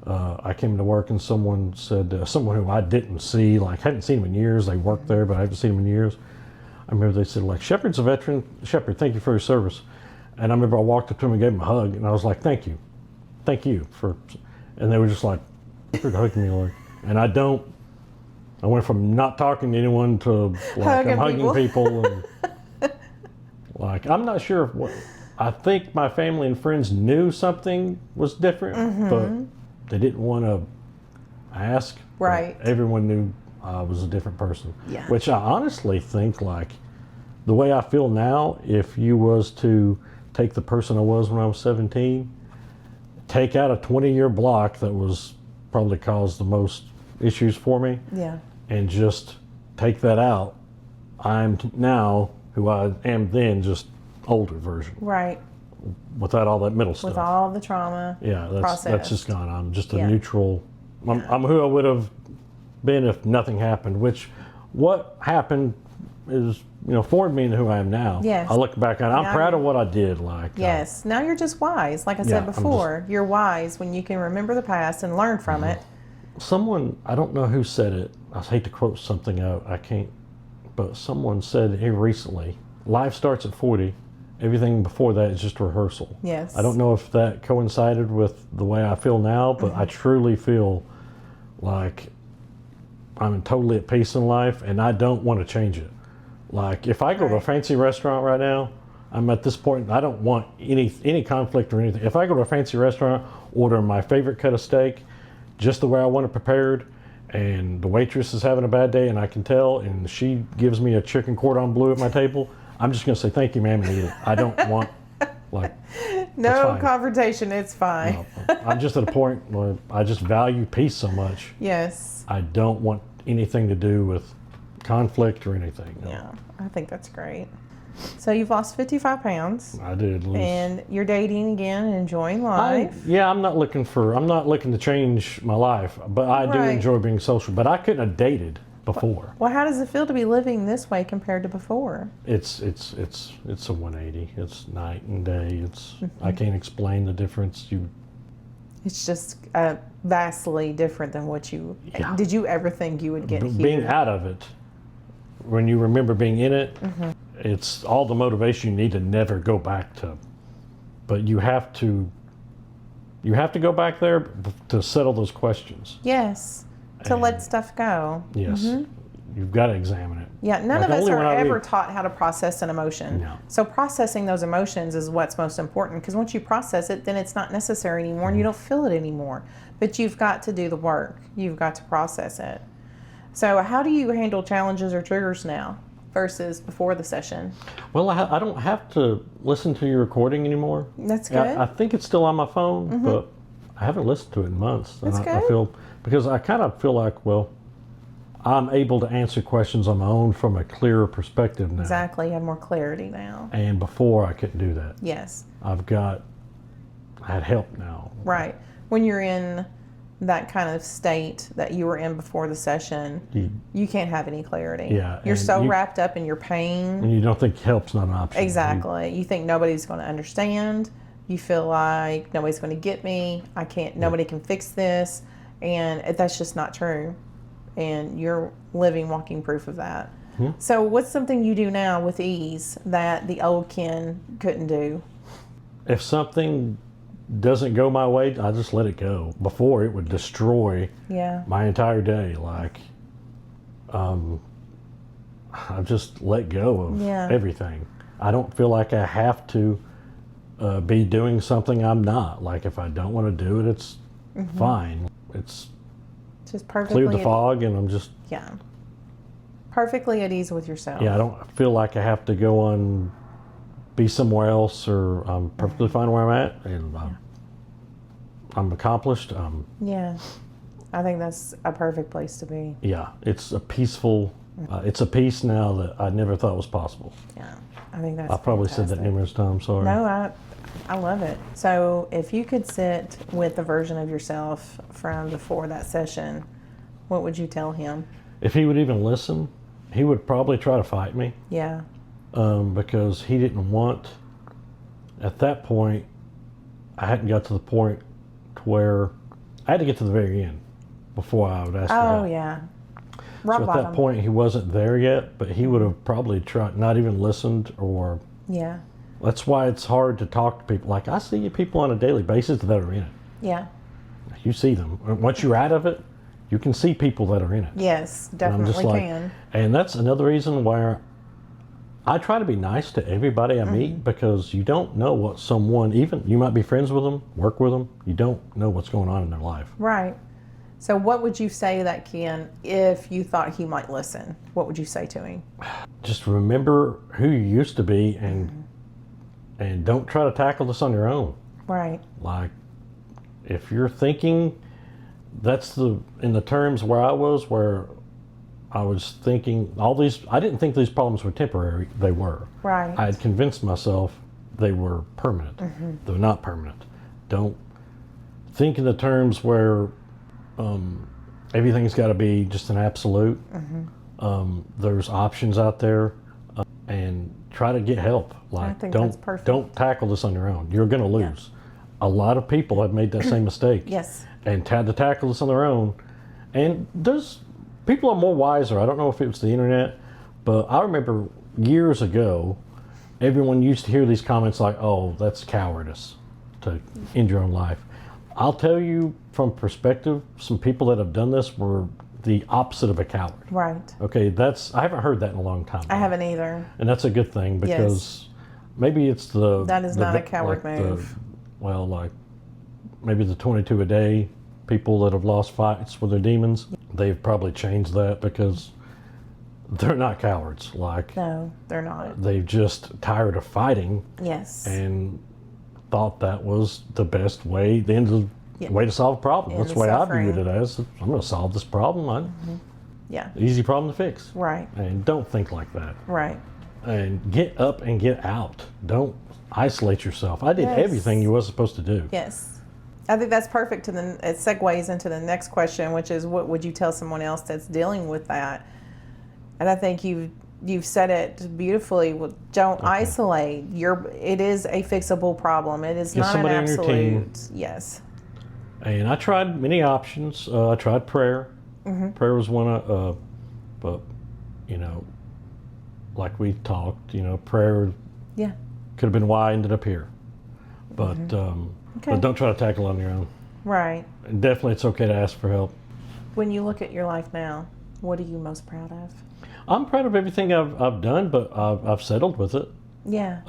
[SPEAKER 2] I came to work and someone said, someone who I didn't see, like, hadn't seen him in years, they worked there, but I haven't seen him in years. I remember they said, like, Shepard's a veteran. Shepard, thank you for your service. And I remember I walked up to him and gave him a hug, and I was like, thank you for, and they were just like, hugging me, like, and I went from not talking to anyone to, like, I'm hugging people and like, I'm not sure what, I think my family and friends knew something was different, but they didn't want to ask.
[SPEAKER 1] Right.
[SPEAKER 2] But everyone knew I was a different person.
[SPEAKER 1] Yeah.
[SPEAKER 2] Which I honestly think, like, the way I feel now, if you was to take the person I was when I was 17, take out a 20-year block that was probably caused the most issues for me,
[SPEAKER 1] Yeah.
[SPEAKER 2] and just take that out, I'm now who I am then, just older version,
[SPEAKER 1] Right.
[SPEAKER 2] without all that middle stuff.
[SPEAKER 1] With all the trauma.
[SPEAKER 2] Yeah, that's
[SPEAKER 1] processed.
[SPEAKER 2] just gone. I'm just a
[SPEAKER 1] Yeah.
[SPEAKER 2] neutral. I'm who I would have been if nothing happened. Which, what happened is, formed me into who I am now.
[SPEAKER 1] Yes.
[SPEAKER 2] I look back on. I'm
[SPEAKER 1] Now
[SPEAKER 2] proud of what I did. Like,
[SPEAKER 1] Yes. Now you're just wise. Like I
[SPEAKER 2] Yeah,
[SPEAKER 1] said
[SPEAKER 2] I'm
[SPEAKER 1] before, you're wise when you can remember the past and learn from it.
[SPEAKER 2] someone, I don't know who said it. I hate to quote something out. I can't. But someone said here recently, life starts at 40. Everything before that is just rehearsal.
[SPEAKER 1] Yes.
[SPEAKER 2] I don't know if that coincided with the way I feel now, but I truly feel like I'm totally at peace in life, and I don't want to change it. Like, if I go to a
[SPEAKER 1] Right.
[SPEAKER 2] fancy restaurant right now, I'm at this point, I don't want any conflict or anything. If I go to a fancy restaurant, order my favorite cut of steak, just the way I want it prepared, and the waitress is having a bad day and I can tell, and she gives me a chicken cordon bleu at my table, I'm just going to say, thank you, ma'am, and eat it. I don't want, like,
[SPEAKER 1] No
[SPEAKER 2] fine.
[SPEAKER 1] confrontation. It's fine.
[SPEAKER 2] I'm just at a point where I just value peace so much.
[SPEAKER 1] Yes.
[SPEAKER 2] I don't want anything to do with conflict or anything.
[SPEAKER 1] Yeah, I think that's great. So you've lost 55 pounds.
[SPEAKER 2] I did lose.
[SPEAKER 1] And you're dating again and enjoying life.
[SPEAKER 2] I'm not looking to change my life, but I do
[SPEAKER 1] Right.
[SPEAKER 2] enjoy being social. But I couldn't have dated before.
[SPEAKER 1] Well, how does it feel to be living this way compared to before?
[SPEAKER 2] It's a 180. It's night and day. I can't explain the difference.
[SPEAKER 1] It's just vastly different than what you...
[SPEAKER 2] Yeah.
[SPEAKER 1] Did you ever think you would get here?
[SPEAKER 2] Being out of it, when you remember being in it, it's all the motivation you need to never go back to. But you have to go back there to settle those questions.
[SPEAKER 1] Yes, to
[SPEAKER 2] And-
[SPEAKER 1] let stuff go.
[SPEAKER 2] Yes, you've got to examine it.
[SPEAKER 1] Yeah, none
[SPEAKER 2] Like,
[SPEAKER 1] of us
[SPEAKER 2] only
[SPEAKER 1] are
[SPEAKER 2] when I
[SPEAKER 1] ever
[SPEAKER 2] read-
[SPEAKER 1] taught how to process an emotion.
[SPEAKER 2] No.
[SPEAKER 1] So processing those emotions is what's most important, because once you process it, then it's not necessary anymore and you don't feel it anymore. But you've got to do the work. You've got to process it. So how do you handle challenges or triggers now versus before the session?
[SPEAKER 2] Well, I don't have to listen to your recording anymore.
[SPEAKER 1] That's good.
[SPEAKER 2] I think it's still on my phone, but I haven't listened to it in months.
[SPEAKER 1] That's
[SPEAKER 2] I
[SPEAKER 1] good.
[SPEAKER 2] feel, because I kind of feel like, well, I'm able to answer questions on my own from a clearer perspective now.
[SPEAKER 1] Exactly. You have more clarity now.
[SPEAKER 2] And before I couldn't do that.
[SPEAKER 1] Yes.
[SPEAKER 2] I had help now.
[SPEAKER 1] Right. When you're in that kind of state that you were in before the session, you can't have any clarity.
[SPEAKER 2] Yeah,
[SPEAKER 1] You're
[SPEAKER 2] and
[SPEAKER 1] so wrapped up in your pain.
[SPEAKER 2] And you don't think help's not an option.
[SPEAKER 1] Exactly. You think nobody's going to understand. You feel like nobody's going to get me. Nobody can fix this. And that's just not true. And you're living, walking proof of that. So what's something you do now with ease that the old Ken couldn't do?
[SPEAKER 2] If something doesn't go my way, I just let it go. Before, it would destroy
[SPEAKER 1] Yeah.
[SPEAKER 2] my entire day. Like, I just let go of everything. I don't feel like I have to be doing something I'm not. Like, if I don't want to do it, it's fine. It's
[SPEAKER 1] Just perfectly
[SPEAKER 2] cleared the fog, and I'm just,
[SPEAKER 1] Yeah. Perfectly at ease with yourself.
[SPEAKER 2] I don't feel like I have to go on, be somewhere else, or I'm perfectly fine where I'm at, and I'm accomplished.
[SPEAKER 1] Yeah. I think that's a perfect place to be.
[SPEAKER 2] Yeah, it's a peaceful, it's a peace now that I never thought was possible.
[SPEAKER 1] Yeah. I think that's
[SPEAKER 2] I probably said that
[SPEAKER 1] fantastic.
[SPEAKER 2] numerous times, sorry.
[SPEAKER 1] No, I love it. So if you could sit with the version of yourself from before that session, what would you tell him?
[SPEAKER 2] If he would even listen, he would probably try to fight me,
[SPEAKER 1] Yeah.
[SPEAKER 2] because he didn't want, at that point, I hadn't got to the point to where I had to get to the very end before I would ask for help.
[SPEAKER 1] Oh, yeah. Rock
[SPEAKER 2] So at
[SPEAKER 1] bottom.
[SPEAKER 2] that point, he wasn't there yet, but he would have probably tried, not even listened, or
[SPEAKER 1] Yeah.
[SPEAKER 2] that's why it's hard to talk to people. Like, I see people on a daily basis that are in it.
[SPEAKER 1] Yeah.
[SPEAKER 2] You see them. Once you're out of it, you can see people that are in it.
[SPEAKER 1] Yes,
[SPEAKER 2] And I'm
[SPEAKER 1] definitely
[SPEAKER 2] just like,
[SPEAKER 1] can.
[SPEAKER 2] and that's another reason why I try to be nice to everybody I meet, because you don't know what someone, even you might be friends with them, work with them, you don't know what's going on in their life.
[SPEAKER 1] Right. So what would you say to that Ken if you thought he might listen? What would you say to him?
[SPEAKER 2] Just remember who you used to be, and don't try to tackle this on your own.
[SPEAKER 1] Right.
[SPEAKER 2] Like, if you're thinking, that's in the terms where I was, where I was thinking I didn't think these problems were temporary. They were.
[SPEAKER 1] Right.
[SPEAKER 2] I had convinced myself they were permanent. They're not permanent. Don't think in the terms where everything's got to be just an absolute. There's options out there, and try to get help. Like,
[SPEAKER 1] think that's perfect.
[SPEAKER 2] don't tackle this on your own. You're going to lose. A lot of people have made that same mistake.
[SPEAKER 1] Yes.
[SPEAKER 2] And had to tackle this on their own. And people are more wiser. I don't know if it was the internet, but I remember years ago, everyone used to hear these comments like, "Oh, that's cowardice to end your own life." I'll tell you from perspective, some people that have done this were the opposite of a coward.
[SPEAKER 1] Right.
[SPEAKER 2] Okay, I haven't heard that in a long time.
[SPEAKER 1] I haven't either.
[SPEAKER 2] And that's a good thing, because maybe it's
[SPEAKER 1] That is not a coward move.
[SPEAKER 2] Like maybe the 22 a day people that have lost fights with their demons, they've probably changed that, because they're not cowards. Like,
[SPEAKER 1] No, they're not.
[SPEAKER 2] they've just tired of fighting
[SPEAKER 1] Yes.
[SPEAKER 2] and thought that was the best way, way to solve a problem.
[SPEAKER 1] End
[SPEAKER 2] That's
[SPEAKER 1] of
[SPEAKER 2] the way I
[SPEAKER 1] suffering.
[SPEAKER 2] viewed it as. I'm going to solve this problem.
[SPEAKER 1] Yeah.
[SPEAKER 2] Easy problem to fix.
[SPEAKER 1] Right.
[SPEAKER 2] And don't think like that.
[SPEAKER 1] Right.
[SPEAKER 2] And get up and get out. Don't isolate yourself. I did
[SPEAKER 1] Yes.
[SPEAKER 2] everything you was supposed to do.
[SPEAKER 1] Yes. I think that's perfect. It segues into the next question, which is, what would you tell someone else that's dealing with that? And I think you've said it beautifully. Don't isolate. It is a fixable problem. It is
[SPEAKER 2] Get
[SPEAKER 1] not an
[SPEAKER 2] somebody on your team.
[SPEAKER 1] absolute. Yes.
[SPEAKER 2] And I tried many options. I tried prayer.
[SPEAKER 1] Mm-hmm.
[SPEAKER 2] Prayer was one of, but you know, like we talked, you know, prayer
[SPEAKER 1] Yeah.
[SPEAKER 2] could have been why I ended up here. But
[SPEAKER 1] Okay.
[SPEAKER 2] but don't try to tackle it on your own.
[SPEAKER 1] Right.
[SPEAKER 2] And definitely, it's okay to ask for help.
[SPEAKER 1] When you look at your life now, what are you most proud of?
[SPEAKER 2] I'm proud of everything I've done, but I've settled with it.
[SPEAKER 1] Yeah.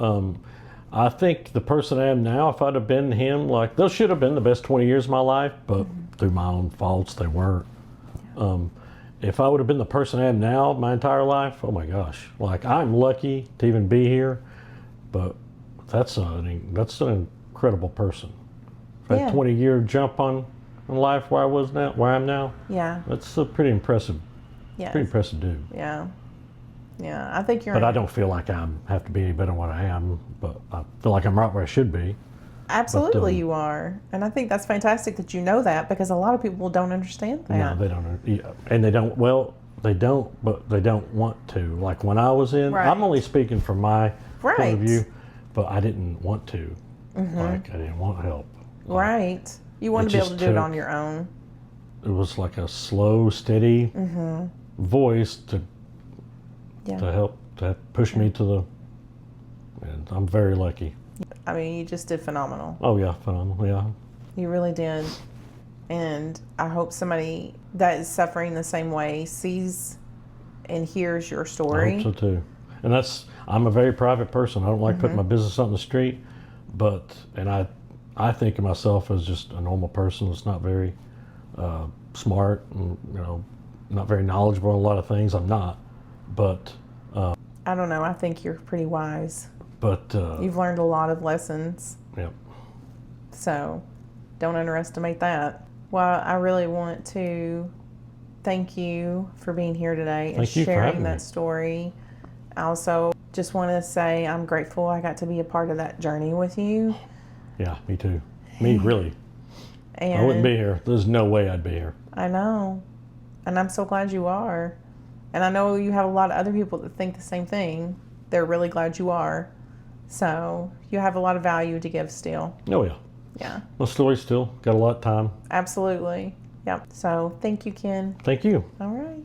[SPEAKER 2] I think the person I am now, if I'd have been him, like, those should have been the best 20 years of my life, but through my own faults, they weren't. If I would have been the person I am now my entire life, oh my gosh, like, I'm lucky to even be here, but that's an incredible person. That
[SPEAKER 1] Yeah.
[SPEAKER 2] 20-year jump on life where I am now,
[SPEAKER 1] Yeah.
[SPEAKER 2] that's a pretty impressive
[SPEAKER 1] Yes.
[SPEAKER 2] dude.
[SPEAKER 1] Yeah. Yeah. I think you're.
[SPEAKER 2] But I don't feel like I have to be any better than what I am, but I feel like I'm right where I should be.
[SPEAKER 1] Absolutely, you are. And I think that's fantastic that you know that, because a lot of people don't understand that.
[SPEAKER 2] No, they don't. And they don't, but they don't want to. Like when I was in,
[SPEAKER 1] Right.
[SPEAKER 2] I'm only speaking from my point
[SPEAKER 1] Right.
[SPEAKER 2] of view, but I didn't want to. Like, I didn't want help. Like,
[SPEAKER 1] Right. You want
[SPEAKER 2] it
[SPEAKER 1] to be able to
[SPEAKER 2] just
[SPEAKER 1] do it
[SPEAKER 2] took-
[SPEAKER 1] on your own.
[SPEAKER 2] It was like a slow, steady voice to
[SPEAKER 1] Yeah.
[SPEAKER 2] help, to push me to the, and I'm very lucky.
[SPEAKER 1] I mean, you just did phenomenal.
[SPEAKER 2] Oh yeah, phenomenal, yeah.
[SPEAKER 1] You really did. And I hope somebody that is suffering the same way sees and hears your
[SPEAKER 2] I
[SPEAKER 1] story.
[SPEAKER 2] hope so too. And I'm a very private person. I don't like putting my business on the street, and I think of myself as just a normal person that's not very smart and, you know, not very knowledgeable in a lot of things. I'm not, but
[SPEAKER 1] I don't know. I think you're pretty wise.
[SPEAKER 2] but
[SPEAKER 1] You've learned a lot of lessons.
[SPEAKER 2] yeah.
[SPEAKER 1] So don't underestimate that. Well, I really want to thank you for being here today and
[SPEAKER 2] Thank you for
[SPEAKER 1] sharing
[SPEAKER 2] having
[SPEAKER 1] that
[SPEAKER 2] me.
[SPEAKER 1] story. I also just want to say I'm grateful I got to be a part of that journey with you.
[SPEAKER 2] Yeah, me too. Me, really.
[SPEAKER 1] And
[SPEAKER 2] I wouldn't be here. There's no way I'd be here.
[SPEAKER 1] I know. And I'm so glad you are. And I know you have a lot of other people that think the same thing. They're really glad you are. So you have a lot of value to give still.
[SPEAKER 2] Oh yeah.
[SPEAKER 1] Yeah,
[SPEAKER 2] My story still got a lot of time.
[SPEAKER 1] absolutely. Yep. So thank you, Ken.
[SPEAKER 2] Thank you.
[SPEAKER 1] All right.